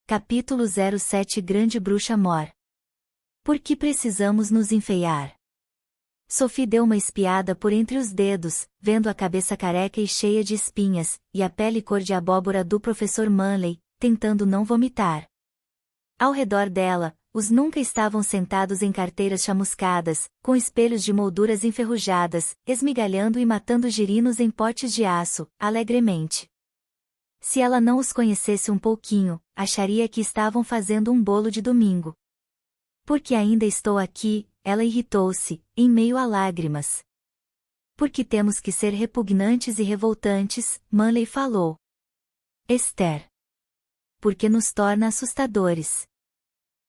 Capítulo 07 Grande Bruxa Mor. Por que precisamos nos enfeiar? Sophie deu uma espiada por entre os dedos, vendo a cabeça careca e cheia de espinhas, e a pele cor de abóbora do professor Manley, tentando não vomitar. Ao redor dela, os nunca estavam sentados em carteiras chamuscadas, com espelhos de molduras enferrujadas, esmigalhando e matando girinos em potes de aço, alegremente. Se ela não os conhecesse um pouquinho, acharia que estavam fazendo um bolo de domingo. Porque ainda estou aqui, ela irritou-se, em meio a lágrimas. Porque temos que ser repugnantes e revoltantes, Manley falou. Esther. Porque nos torna assustadores.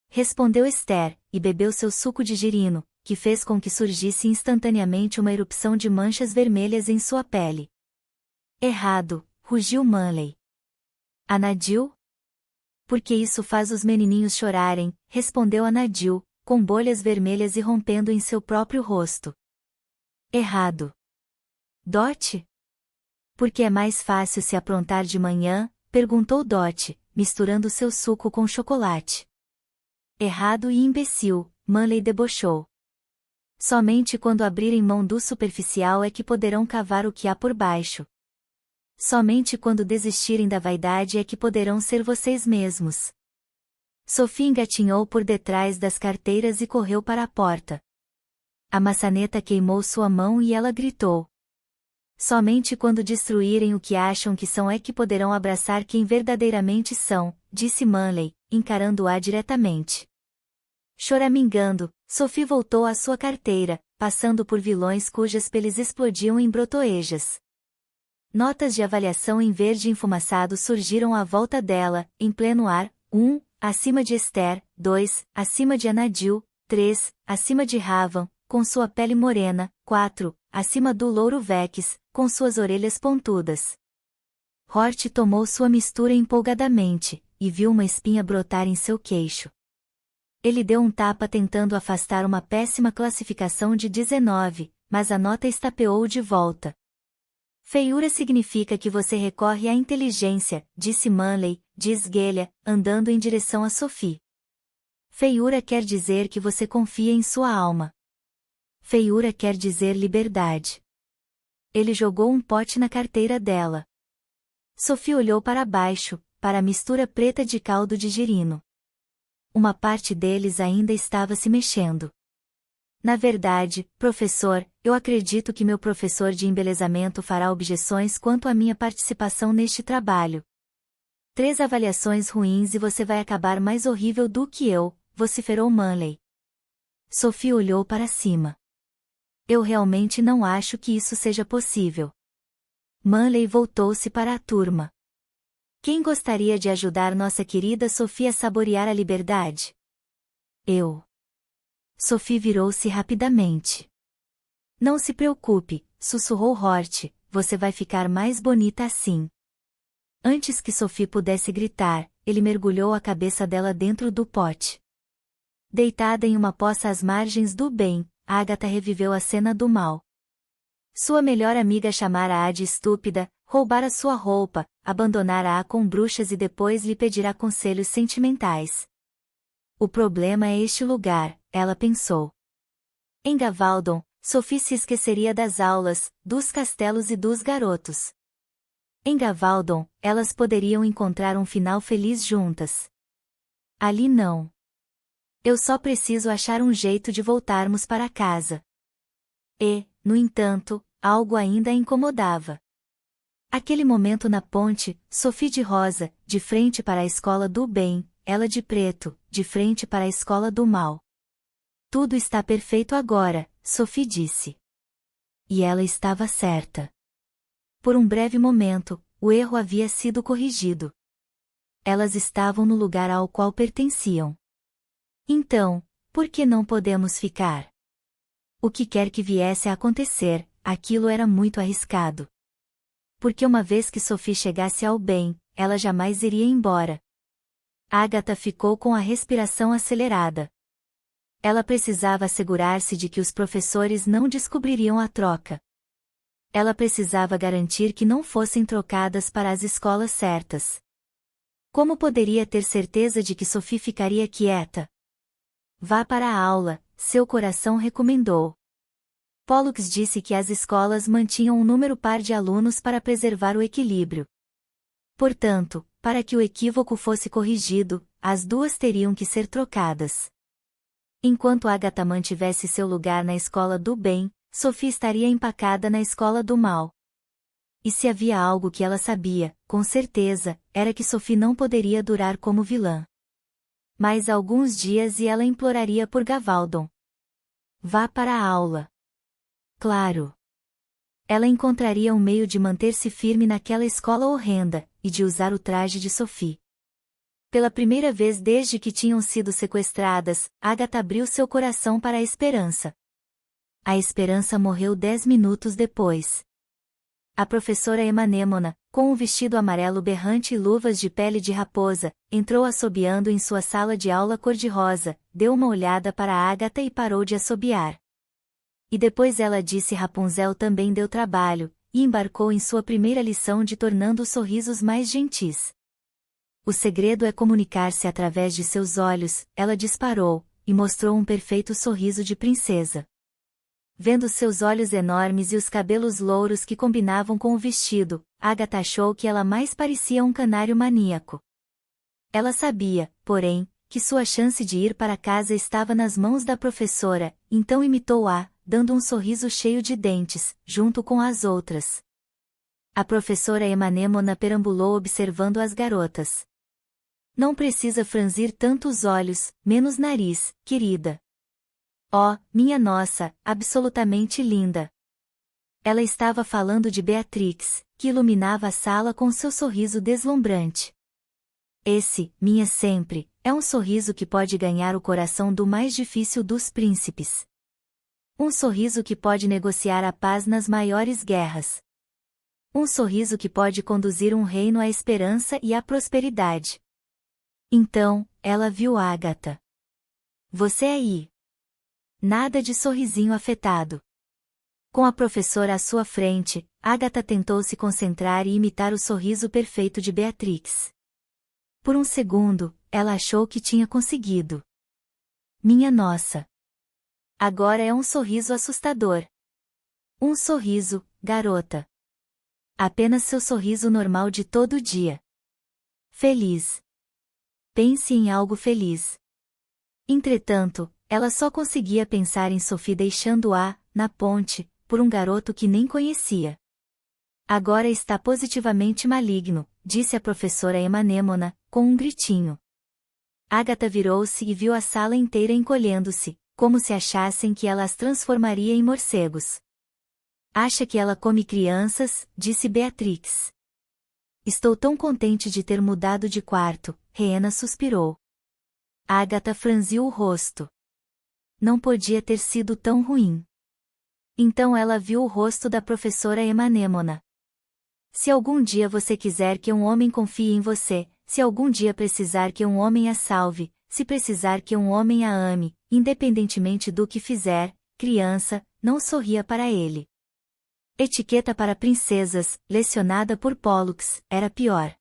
Respondeu Esther, e bebeu seu suco de girino, que fez com que surgisse instantaneamente uma erupção de manchas vermelhas em sua pele. Errado, rugiu Manley. Anadil? Porque isso faz os menininhos chorarem, respondeu Anadil, com bolhas vermelhas irrompendo em seu próprio rosto. Errado. Dot? Porque é mais fácil se aprontar de manhã, perguntou Dot, misturando seu suco com chocolate. Errado e imbecil, Manley debochou. Somente quando abrirem mão do superficial é que poderão cavar o que há por baixo. Somente quando desistirem da vaidade é que poderão ser vocês mesmos. Sophie engatinhou por detrás das carteiras e correu para a porta. A maçaneta queimou sua mão e ela gritou. Somente quando destruírem o que acham que são é que poderão abraçar quem verdadeiramente são, disse Manley, encarando-a diretamente. Choramingando, Sophie voltou à sua carteira, passando por vilões cujas peles explodiam em brotoejas. Notas de avaliação em verde enfumaçado surgiram à volta dela, em pleno ar: 1, acima de Esther; 2, acima de Anadil; 3, acima de Ravan, com sua pele morena; 4, acima do louro Vex, com suas orelhas pontudas. Hort tomou sua mistura empolgadamente, e viu uma espinha brotar em seu queixo. Ele deu um tapa tentando afastar uma péssima classificação de 19, mas a nota estapeou de volta. Feiura significa que você recorre à inteligência, disse Manley, de esguelha, andando em direção a Sophie. Feiura quer dizer que você confia em sua alma. Feiura quer dizer liberdade. Ele jogou um pote na carteira dela. Sophie olhou para baixo, para a mistura preta de caldo de girino. Uma parte deles ainda estava se mexendo. Na verdade, professor, eu acredito que meu professor de embelezamento fará objeções quanto à minha participação neste trabalho. 3 avaliações ruins e você vai acabar mais horrível do que eu, vociferou Manley. Sophie olhou para cima. Eu realmente não acho que isso seja possível. Manley voltou-se para a turma. Quem gostaria de ajudar nossa querida Sophie a saborear a liberdade? Eu. Sophie virou-se rapidamente. Não se preocupe, sussurrou Hort, você vai ficar mais bonita assim. Antes que Sophie pudesse gritar, ele mergulhou a cabeça dela dentro do pote. Deitada em uma poça às margens do bem, Agatha reviveu a cena do mal. Sua melhor amiga chamara-a de estúpida, roubara sua roupa, abandonara-a com bruxas e depois lhe pedirá conselhos sentimentais. O problema é este lugar, ela pensou. Em Gavaldon, Sophie se esqueceria das aulas, dos castelos e dos garotos. Em Gavaldon, elas poderiam encontrar um final feliz juntas. Ali não. Eu só preciso achar um jeito de voltarmos para casa. E, no entanto, algo ainda a incomodava. Aquele momento na ponte, Sophie de rosa, de frente para a escola do bem, ela de preto, de frente para a escola do mal. Tudo está perfeito agora, Sophie disse. E ela estava certa. Por um breve momento, o erro havia sido corrigido. Elas estavam no lugar ao qual pertenciam. Então, por que não podemos ficar? O que quer que viesse a acontecer, aquilo era muito arriscado. Porque uma vez que Sophie chegasse ao bem, ela jamais iria embora. Agatha ficou com a respiração acelerada. Ela precisava assegurar-se de que os professores não descobririam a troca. Ela precisava garantir que não fossem trocadas para as escolas certas. Como poderia ter certeza de que Sophie ficaria quieta? Vá para a aula, seu coração recomendou. Pollux disse que as escolas mantinham um número par de alunos para preservar o equilíbrio. Portanto, para que o equívoco fosse corrigido, as duas teriam que ser trocadas. Enquanto Agatha mantivesse seu lugar na escola do bem, Sophie estaria empacada na escola do mal. E se havia algo que ela sabia, com certeza, era que Sophie não poderia durar como vilã. Mais alguns dias e ela imploraria por Gavaldon. Vá para a aula. Claro. Ela encontraria um meio de manter-se firme naquela escola horrenda, e de usar o traje de Sophie. Pela primeira vez desde que tinham sido sequestradas, Agatha abriu seu coração para a esperança. A esperança morreu 10 minutos depois. A professora Emanêmona, com um vestido amarelo berrante e luvas de pele de raposa, entrou assobiando em sua sala de aula cor-de-rosa, deu uma olhada para Agatha e parou de assobiar. E depois ela disse Rapunzel também deu trabalho, e embarcou em sua primeira lição de tornando os sorrisos mais gentis. O segredo é comunicar-se através de seus olhos, ela disparou, e mostrou um perfeito sorriso de princesa. Vendo seus olhos enormes e os cabelos louros que combinavam com o vestido, Agatha achou que ela mais parecia um canário maníaco. Ela sabia, porém, que sua chance de ir para casa estava nas mãos da professora, então imitou-a, dando um sorriso cheio de dentes, junto com as outras. A professora Emanêmona perambulou observando as garotas. Não precisa franzir tanto os olhos, menos nariz, querida. Oh, minha nossa, absolutamente linda. Ela estava falando de Beatrix, que iluminava a sala com seu sorriso deslumbrante. Esse, minha sempre, é um sorriso que pode ganhar o coração do mais difícil dos príncipes. Um sorriso que pode negociar a paz nas maiores guerras. Um sorriso que pode conduzir um reino à esperança e à prosperidade. Então, ela viu Agatha. Você aí. Nada de sorrisinho afetado. Com a professora à sua frente, Agatha tentou se concentrar e imitar o sorriso perfeito de Beatrix. Por um segundo, ela achou que tinha conseguido. Minha nossa! Agora é um sorriso assustador. Um sorriso, garota. Apenas seu sorriso normal de todo dia. Feliz. Pense em algo feliz. Entretanto, ela só conseguia pensar em Sophie deixando-a, na ponte, por um garoto que nem conhecia. Agora está positivamente maligno, disse a professora Emanêmona, com um gritinho. Agatha virou-se e viu a sala inteira encolhendo-se, como se achassem que ela as transformaria em morcegos. Acha que ela come crianças, disse Beatrix. Estou tão contente de ter mudado de quarto, Rena suspirou. Agatha franziu o rosto. Não podia ter sido tão ruim. Então ela viu o rosto da professora Emanêmona. Se algum dia você quiser que um homem confie em você, se algum dia precisar que um homem a salve, se precisar que um homem a ame, independentemente do que fizer, criança, não sorria para ele. Etiqueta para princesas, lecionada por Pollux, era pior.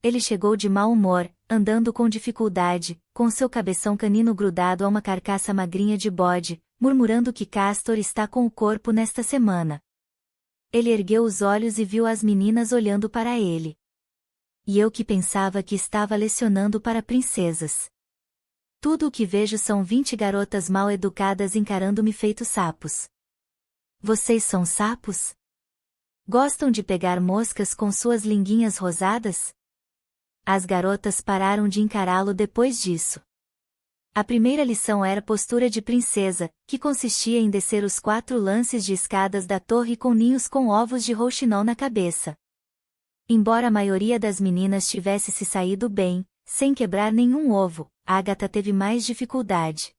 Ele chegou de mau humor, andando com dificuldade, com seu cabeção canino grudado a uma carcaça magrinha de bode, murmurando que Castor está com o corpo nesta semana. Ele ergueu os olhos e viu as meninas olhando para ele. E eu que pensava que estava lecionando para princesas. Tudo o que vejo são 20 garotas mal educadas encarando-me feito sapos. Vocês são sapos? Gostam de pegar moscas com suas linguinhas rosadas? As garotas pararam de encará-lo depois disso. A primeira lição era postura de princesa, que consistia em descer os 4 lances de escadas da torre com ninhos com ovos de rouxinol na cabeça. Embora a maioria das meninas tivesse se saído bem, sem quebrar nenhum ovo, Agatha teve mais dificuldade.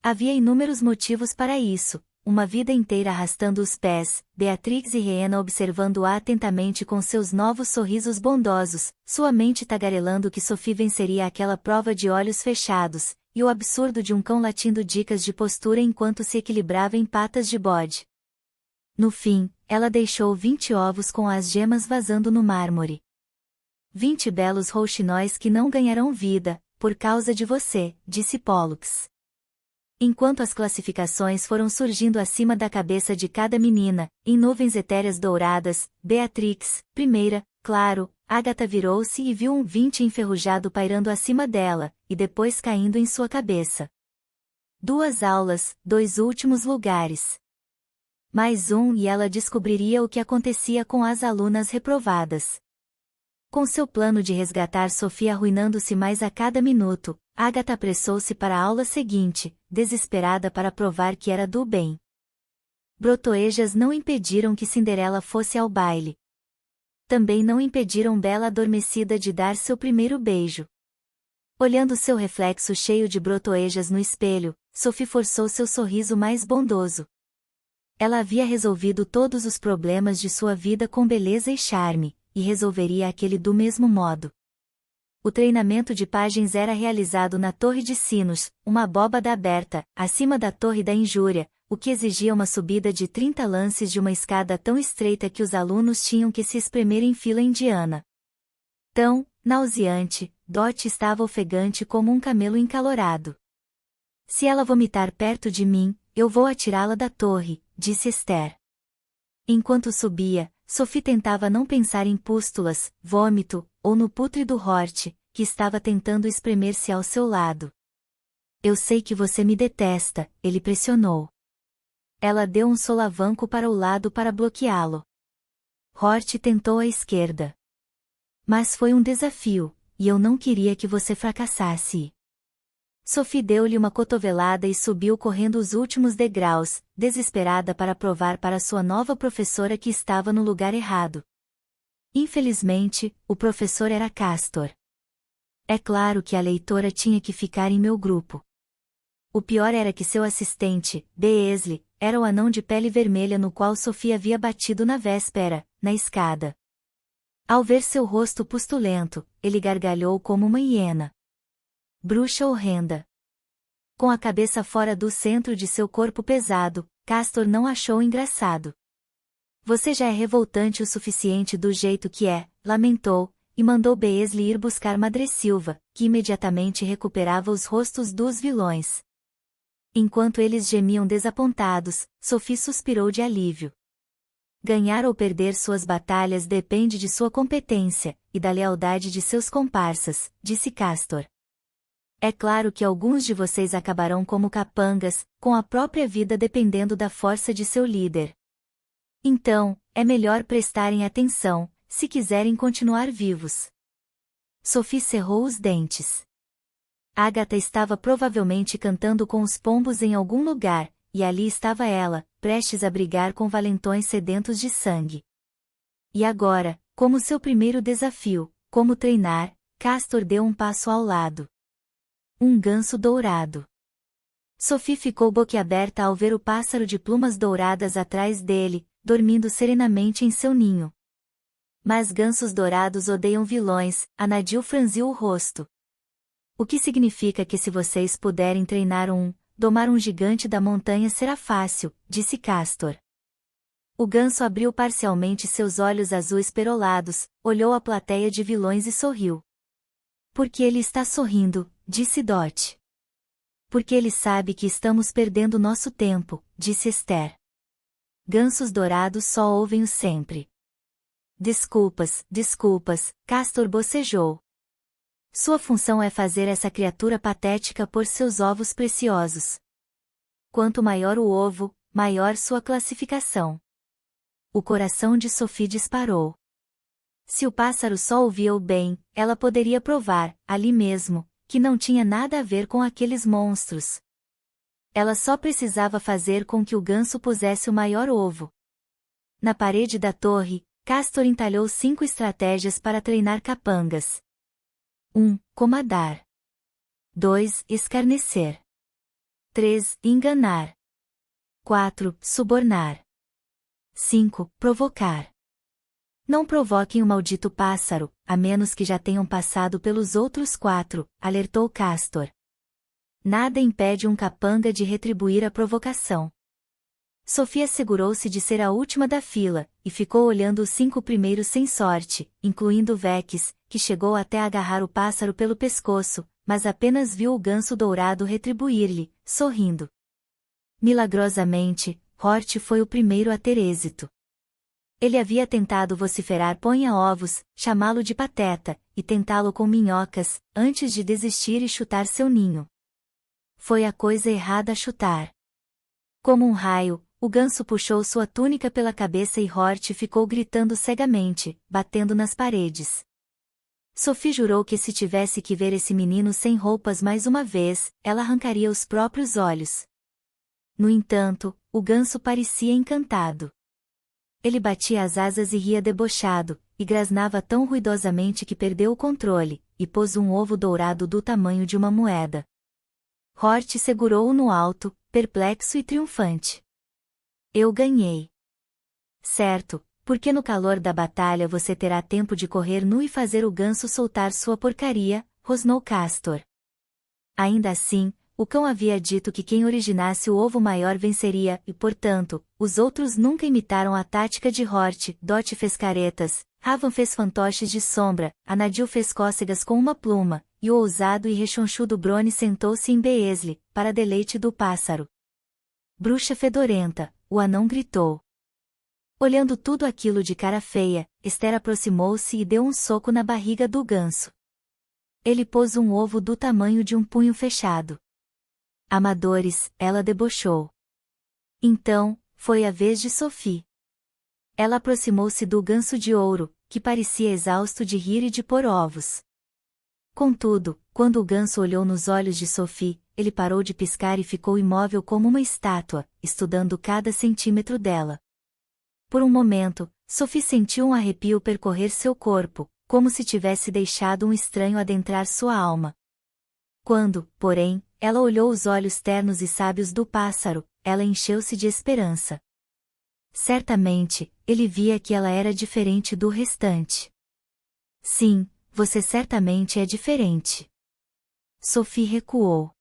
Havia inúmeros motivos para isso. Uma vida inteira arrastando os pés, Beatrix e Rena observando-a atentamente com seus novos sorrisos bondosos, sua mente tagarelando que Sophie venceria aquela prova de olhos fechados, e o absurdo de um cão latindo dicas de postura enquanto se equilibrava em patas de bode. No fim, ela deixou 20 ovos com as gemas vazando no mármore. 20 belos rouxinóis que não ganharão vida, por causa de você, disse Pollux. Enquanto as classificações foram surgindo acima da cabeça de cada menina, em nuvens etéreas douradas, Beatrix, primeira, claro, Agatha virou-se e viu um 20 enferrujado pairando acima dela, e depois caindo em sua cabeça. 2 aulas, 2 últimos lugares. Mais um e ela descobriria o que acontecia com as alunas reprovadas. Com seu plano de resgatar Sophie arruinando-se mais a cada minuto, Agatha apressou-se para a aula seguinte, desesperada para provar que era do bem. Brotoejas não impediram que Cinderela fosse ao baile. Também não impediram Bela adormecida de dar seu primeiro beijo. Olhando seu reflexo cheio de brotoejas no espelho, Sophie forçou seu sorriso mais bondoso. Ela havia resolvido todos os problemas de sua vida com beleza e charme, e resolveria aquele do mesmo modo. O treinamento de pajens era realizado na Torre de Sinos, uma abóbada aberta, acima da Torre da Injúria, o que exigia uma subida de 30 lances de uma escada tão estreita que os alunos tinham que se espremer em fila indiana. Tão nauseante, Dot estava ofegante como um camelo encalorado. Se ela vomitar perto de mim, eu vou atirá-la da torre, disse Esther. Enquanto subia, Sophie tentava não pensar em pústulas, vômito, ou no pútrido Hort, que estava tentando espremer-se ao seu lado. Eu sei que você me detesta, ele pressionou. Ela deu um solavanco para o lado para bloqueá-lo. Hort tentou à esquerda. Mas foi um desafio, e eu não queria que você fracassasse. Sophie deu-lhe uma cotovelada e subiu correndo os últimos degraus, desesperada para provar para sua nova professora que estava no lugar errado. Infelizmente, o professor era Castor. É claro que a leitora tinha que ficar em meu grupo. O pior era que seu assistente, Beasley, era o anão de pele vermelha no qual Sophie havia batido na véspera, na escada. Ao ver seu rosto pustulento, ele gargalhou como uma hiena. Bruxa horrenda. Com a cabeça fora do centro de seu corpo pesado, Castor não achou engraçado. Você já é revoltante o suficiente do jeito que é, lamentou, e mandou Beasley ir buscar Madressilva, que imediatamente recuperava os rostos dos vilões. Enquanto eles gemiam desapontados, Sophie suspirou de alívio. Ganhar ou perder suas batalhas depende de sua competência, e da lealdade de seus comparsas, disse Castor. É claro que alguns de vocês acabarão como capangas, com a própria vida dependendo da força de seu líder. Então, é melhor prestarem atenção, se quiserem continuar vivos. Sophie cerrou os dentes. Agatha estava provavelmente cantando com os pombos em algum lugar, e ali estava ela, prestes a brigar com valentões sedentos de sangue. E agora, como seu primeiro desafio, como treinar, Castor deu um passo ao lado. Um ganso dourado. Sophie ficou boquiaberta ao ver o pássaro de plumas douradas atrás dele, dormindo serenamente em seu ninho. Mas gansos dourados odeiam vilões, Anadil franziu o rosto. O que significa que se vocês puderem treinar domar um gigante da montanha será fácil, disse Castor. O ganso abriu parcialmente seus olhos azuis perolados, olhou a plateia de vilões e sorriu. Porque ele está sorrindo, disse Dot. Porque ele sabe que estamos perdendo nosso tempo, disse Esther. Gansos dourados só ouvem-o sempre. Desculpas, Castor bocejou. Sua função é fazer essa criatura patética pôr seus ovos preciosos. Quanto maior o ovo, maior sua classificação. O coração de Sophie disparou. Se o pássaro só ouvia o bem, ela poderia provar, ali mesmo, que não tinha nada a ver com aqueles monstros. Ela só precisava fazer com que o ganso pusesse o maior ovo. Na parede da torre, Castor entalhou 5 estratégias para treinar capangas. 1. Comandar. 2. Escarnecer. 3. Enganar. 4. Subornar. 5. Provocar. Não provoquem o maldito pássaro, a menos que já tenham passado pelos outros 4, alertou Castor. Nada impede um capanga de retribuir a provocação. Sophie assegurou-se de ser a última da fila, e ficou olhando os 5 primeiros sem sorte, incluindo Vex, que chegou até agarrar o pássaro pelo pescoço, mas apenas viu o ganso dourado retribuir-lhe, sorrindo. Milagrosamente, Hort foi o primeiro a ter êxito. Ele havia tentado vociferar ponha ovos, chamá-lo de pateta, e tentá-lo com minhocas, antes de desistir e chutar seu ninho. Foi a coisa errada a chutar. Como um raio, o ganso puxou sua túnica pela cabeça e Hort ficou gritando cegamente, batendo nas paredes. Sophie jurou que se tivesse que ver esse menino sem roupas mais uma vez, ela arrancaria os próprios olhos. No entanto, o ganso parecia encantado. Ele batia as asas e ria debochado, e grasnava tão ruidosamente que perdeu o controle, e pôs um ovo dourado do tamanho de uma moeda. Hort segurou-o no alto, perplexo e triunfante. Eu ganhei. Certo, porque no calor da batalha você terá tempo de correr nu e fazer o ganso soltar sua porcaria, rosnou Castor. Ainda assim, o cão havia dito que quem originasse o ovo maior venceria, e portanto, os outros nunca imitaram a tática de Hort. Dot fez caretas, Ravan fez fantoches de sombra, Anadil fez cócegas com uma pluma, e o ousado e rechonchudo Brony sentou-se em Beesli, para deleite do pássaro. Bruxa fedorenta, o anão gritou. Olhando tudo aquilo de cara feia, Esther aproximou-se e deu um soco na barriga do ganso. Ele pôs um ovo do tamanho de um punho fechado. Amadores, ela debochou. Então, foi a vez de Sophie. Ela aproximou-se do ganso de ouro, que parecia exausto de rir e de pôr ovos. Contudo, quando o ganso olhou nos olhos de Sophie, ele parou de piscar e ficou imóvel como uma estátua, estudando cada centímetro dela. Por um momento, Sophie sentiu um arrepio percorrer seu corpo, como se tivesse deixado um estranho adentrar sua alma. Quando, porém, ela olhou os olhos ternos e sábios do pássaro, ela encheu-se de esperança. Certamente, ele via que ela era diferente do restante. Sim, você certamente é diferente. Sophie recuou.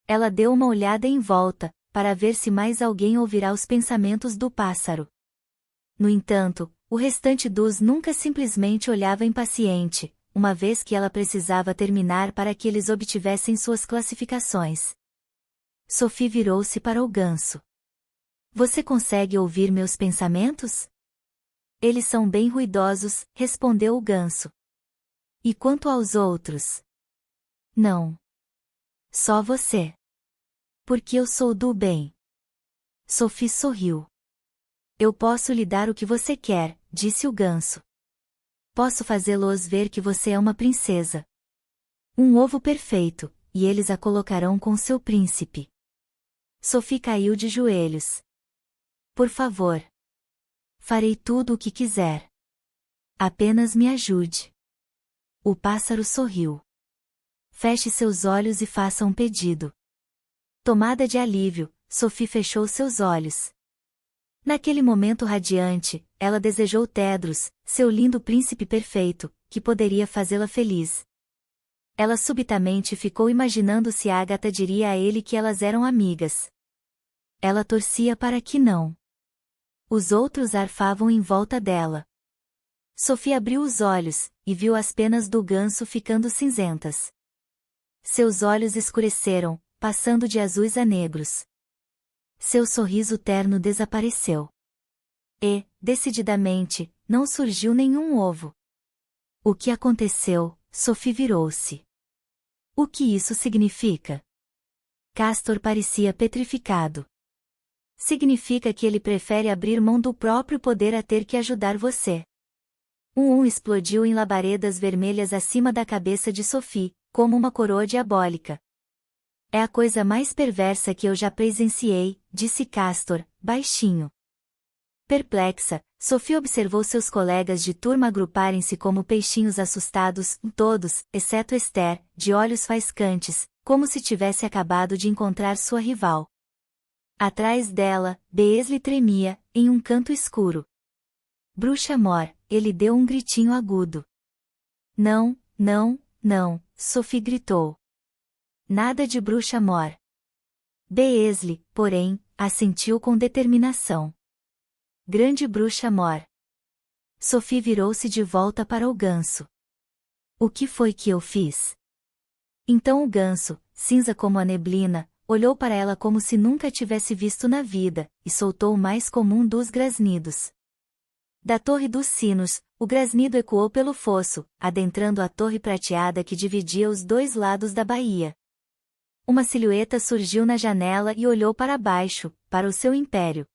Ela deu uma olhada em volta, para ver se mais alguém ouvirá os pensamentos do pássaro. No entanto, o restante dos nunca simplesmente olhava impaciente, uma vez que ela precisava terminar para que eles obtivessem suas classificações. Sophie virou-se para o ganso. Você consegue ouvir meus pensamentos? Eles são bem ruidosos, respondeu o ganso. E quanto aos outros? Não. Só você. Porque eu sou do bem. Sophie sorriu. Eu posso lhe dar o que você quer, disse o ganso. Posso fazê-los ver que você é uma princesa. Um ovo perfeito, e eles a colocarão com seu príncipe. Sophie caiu de joelhos. Por favor. Farei tudo o que quiser. Apenas me ajude. O pássaro sorriu. Feche seus olhos e faça um pedido. Tomada de alívio, Sophie fechou seus olhos. Naquele momento radiante, ela desejou Tedros, seu lindo príncipe perfeito, que poderia fazê-la feliz. Ela subitamente ficou imaginando se Agatha diria a ele que elas eram amigas. Ela torcia para que não. Os outros arfavam em volta dela. Sophie abriu os olhos, e viu as penas do ganso ficando cinzentas. Seus olhos escureceram, passando de azuis a negros. Seu sorriso terno desapareceu. E, decididamente, não surgiu nenhum ovo. O que aconteceu? Sophie virou-se. O que isso significa? Castor parecia petrificado. Significa que ele prefere abrir mão do próprio poder a ter que ajudar você. Um explodiu em labaredas vermelhas acima da cabeça de Sophie, como uma coroa diabólica. É a coisa mais perversa que eu já presenciei, disse Castor, baixinho. Perplexa, Sophie observou seus colegas de turma agruparem-se como peixinhos assustados, todos, exceto Esther, de olhos faiscantes, como se tivesse acabado de encontrar sua rival. Atrás dela, Beesli tremia, em um canto escuro. Bruxa Mor, ele deu um gritinho agudo. Não, não, não, Sophie gritou. Nada de Bruxa Mor. Beesli, porém, assentiu com determinação. Grande bruxa Mor. Sophie virou-se de volta para o ganso. O que foi que eu fiz? Então o ganso, cinza como a neblina, olhou para ela como se nunca a tivesse visto na vida, e soltou o mais comum dos grasnidos. Da torre dos sinos, o grasnido ecoou pelo fosso, adentrando a torre prateada que dividia os dois lados da baía. Uma silhueta surgiu na janela e olhou para baixo, para o seu império.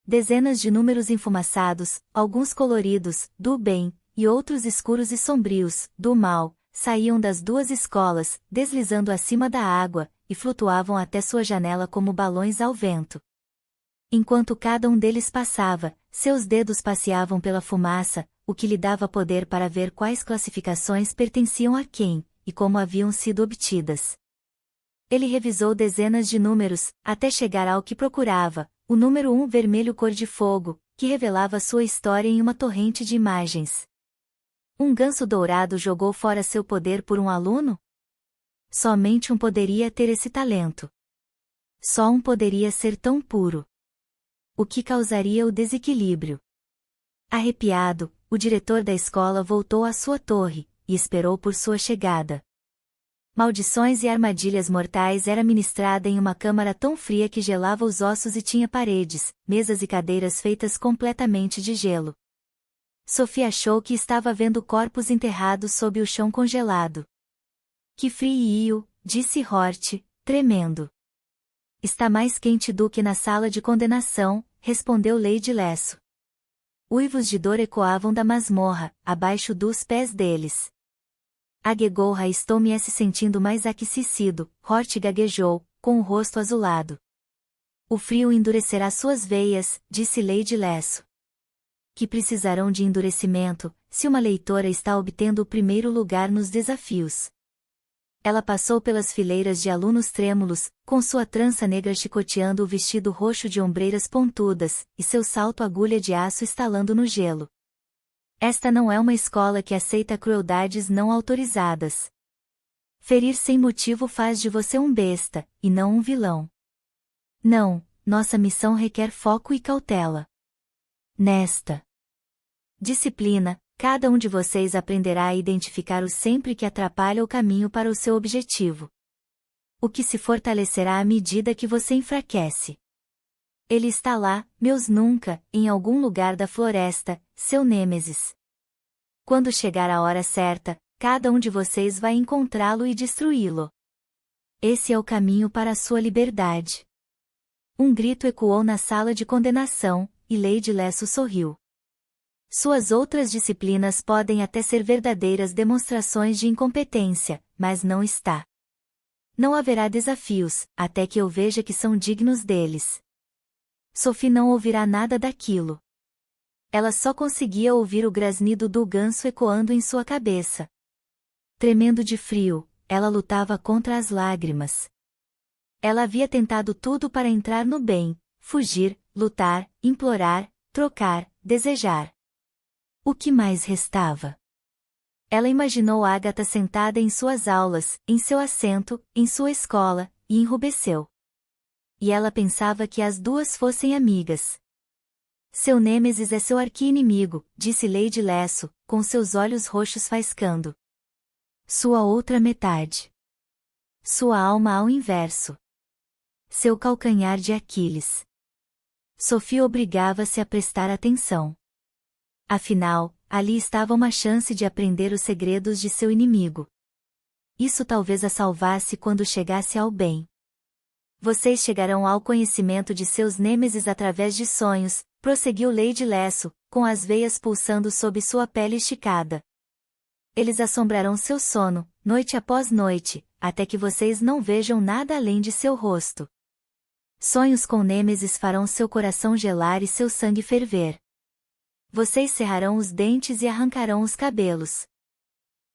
Dezenas de números enfumaçados, alguns coloridos, do bem, e outros escuros e sombrios, do mal, saíam das duas escolas, deslizando acima da água, e flutuavam até sua janela como balões ao vento. Enquanto cada um deles passava, seus dedos passeavam pela fumaça, o que lhe dava poder para ver quais classificações pertenciam a quem, e como haviam sido obtidas. Ele revisou dezenas de números, até chegar ao que procurava, o número 1 vermelho cor de fogo, que revelava sua história em uma torrente de imagens. Um ganso dourado jogou fora seu poder por um aluno? Somente um poderia ter esse talento. Só um poderia ser tão puro. O que causaria o desequilíbrio? Arrepiado, o diretor da escola voltou à sua torre, e esperou por sua chegada. Maldições e armadilhas mortais era ministrada em uma câmara tão fria que gelava os ossos e tinha paredes, mesas e cadeiras feitas completamente de gelo. Sophie achou que estava vendo corpos enterrados sob o chão congelado. Que frio, disse Hort, tremendo. Está mais quente do que na sala de condenação, respondeu Lady Lesso. Uivos de dor ecoavam da masmorra, abaixo dos pés deles. Agegorra, estou me sentindo mais aquecido, Hort gaguejou, com o rosto azulado. O frio endurecerá suas veias, disse Lady Lesso. Que precisarão de endurecimento, se uma leitora está obtendo o primeiro lugar nos desafios. Ela passou pelas fileiras de alunos trêmulos, com sua trança negra chicoteando o vestido roxo de ombreiras pontudas, e seu salto agulha de aço estalando no gelo. Esta não é uma escola que aceita crueldades não autorizadas. Ferir sem motivo faz de você um besta, e não um vilão. Não, nossa missão requer foco e cautela. Nesta disciplina, cada um de vocês aprenderá a identificar o sempre que atrapalha o caminho para o seu objetivo. O que se fortalecerá à medida que você enfraquece. Ele está lá, meus nunca, em algum lugar da floresta, seu nêmesis. Quando chegar a hora certa, cada um de vocês vai encontrá-lo e destruí-lo. Esse é o caminho para a sua liberdade. Um grito ecoou na sala de condenação, e Lady Lesso sorriu. Suas outras disciplinas podem até ser verdadeiras demonstrações de incompetência, mas não está. Não haverá desafios, até que eu veja que são dignos deles. Sophie não ouvirá nada daquilo. Ela só conseguia ouvir o grasnido do ganso ecoando em sua cabeça. Tremendo de frio, ela lutava contra as lágrimas. Ela havia tentado tudo para entrar no bem, fugir, lutar, implorar, trocar, desejar. O que mais restava? Ela imaginou Agatha sentada em suas aulas, em seu assento, em sua escola, e enrubesceu. E ela pensava que as duas fossem amigas. Seu nêmesis é seu arqui-inimigo, disse Lady Lesso, com seus olhos roxos faiscando. Sua outra metade. Sua alma ao inverso. Seu calcanhar de Aquiles. Sophie obrigava-se a prestar atenção. Afinal, ali estava uma chance de aprender os segredos de seu inimigo. Isso talvez a salvasse quando chegasse ao bem. Vocês chegarão ao conhecimento de seus nêmesis através de sonhos, prosseguiu Lady Lesso, com as veias pulsando sob sua pele esticada. Eles assombrarão seu sono, noite após noite, até que vocês não vejam nada além de seu rosto. Sonhos com nêmesis farão seu coração gelar e seu sangue ferver. Vocês cerrarão os dentes e arrancarão os cabelos.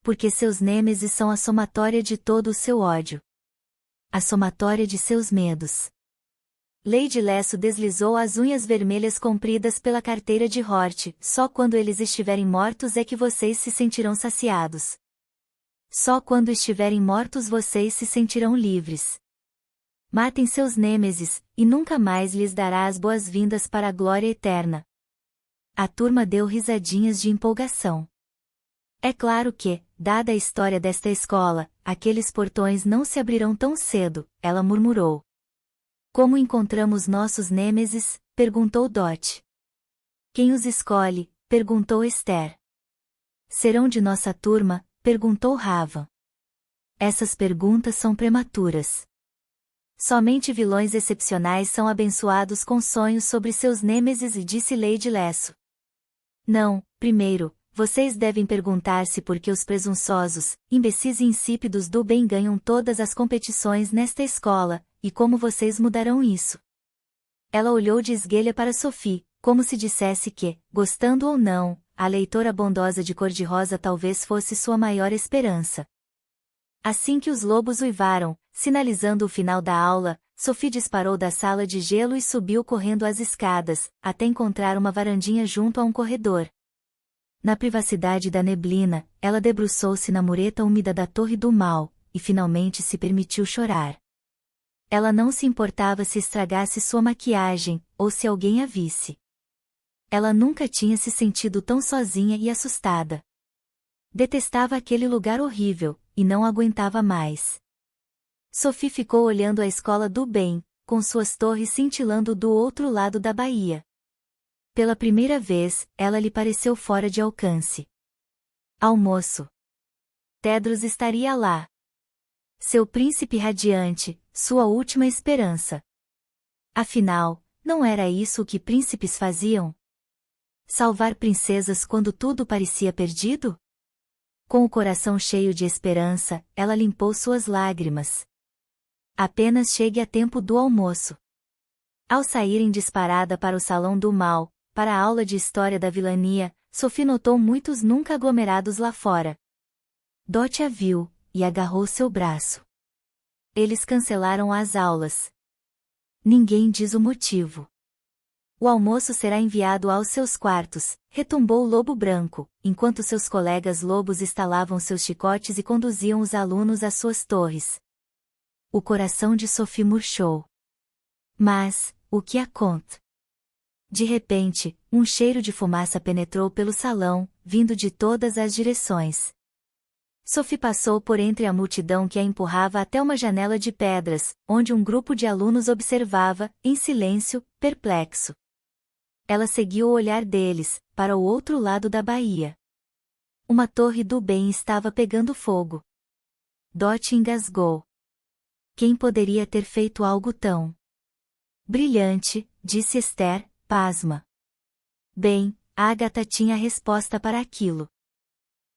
Porque seus nêmesis são a somatória de todo o seu ódio. A somatória de seus medos. Lady Lesso deslizou as unhas vermelhas compridas pela carteira de Hort. Só quando eles estiverem mortos é que vocês se sentirão saciados. Só quando estiverem mortos vocês se sentirão livres. Matem seus nêmesis, e nunca mais lhes dará as boas-vindas para a glória eterna. A turma deu risadinhas de empolgação. É claro que, dada a história desta escola, aqueles portões não se abrirão tão cedo, ela murmurou. Como encontramos nossos nêmesis? Perguntou Dot. Quem os escolhe? Perguntou Esther. Serão de nossa turma? Perguntou Ravan. Essas perguntas são prematuras. Somente vilões excepcionais são abençoados com sonhos sobre seus nêmesis, e disse Lady Lesso. Não, primeiro, vocês devem perguntar-se por que os presunçosos, imbecis e insípidos do bem ganham todas as competições nesta escola, e como vocês mudarão isso. Ela olhou de esguelha para Sophie, como se dissesse que, gostando ou não, a leitora bondosa de cor-de-rosa talvez fosse sua maior esperança. Assim que os lobos uivaram, sinalizando o final da aula, Sophie disparou da sala de gelo e subiu correndo as escadas, até encontrar uma varandinha junto a um corredor. Na privacidade da neblina, ela debruçou-se na mureta úmida da Torre do Mal, e finalmente se permitiu chorar. Ela não se importava se estragasse sua maquiagem, ou se alguém a visse. Ela nunca tinha se sentido tão sozinha e assustada. Detestava aquele lugar horrível, e não aguentava mais. Sophie ficou olhando a escola do bem, com suas torres cintilando do outro lado da baía. Pela primeira vez, ela lhe pareceu fora de alcance. Almoço. Tedros estaria lá. Seu príncipe radiante, sua última esperança. Afinal, não era isso o que príncipes faziam? Salvar princesas quando tudo parecia perdido? Com o coração cheio de esperança, ela limpou suas lágrimas. Apenas chegue a tempo do almoço. Ao saírem disparada para o salão do mal, para a aula de história da vilania, Sophie notou muitos nunca aglomerados lá fora. Dot a viu, e agarrou seu braço. Eles cancelaram as aulas. Ninguém diz o motivo. O almoço será enviado aos seus quartos, retumbou o lobo branco, enquanto seus colegas lobos estalavam seus chicotes e conduziam os alunos às suas torres. O coração de Sophie murchou. Mas, o que a conta? De repente, um cheiro de fumaça penetrou pelo salão, vindo de todas as direções. Sophie passou por entre a multidão que a empurrava até uma janela de pedras, onde um grupo de alunos observava, em silêncio, perplexo. Ela seguiu o olhar deles, para o outro lado da baía. Uma torre do bem estava pegando fogo. Dot engasgou. Quem poderia ter feito algo tão brilhante, disse Esther, pasma. Bem, Agatha tinha a resposta para aquilo.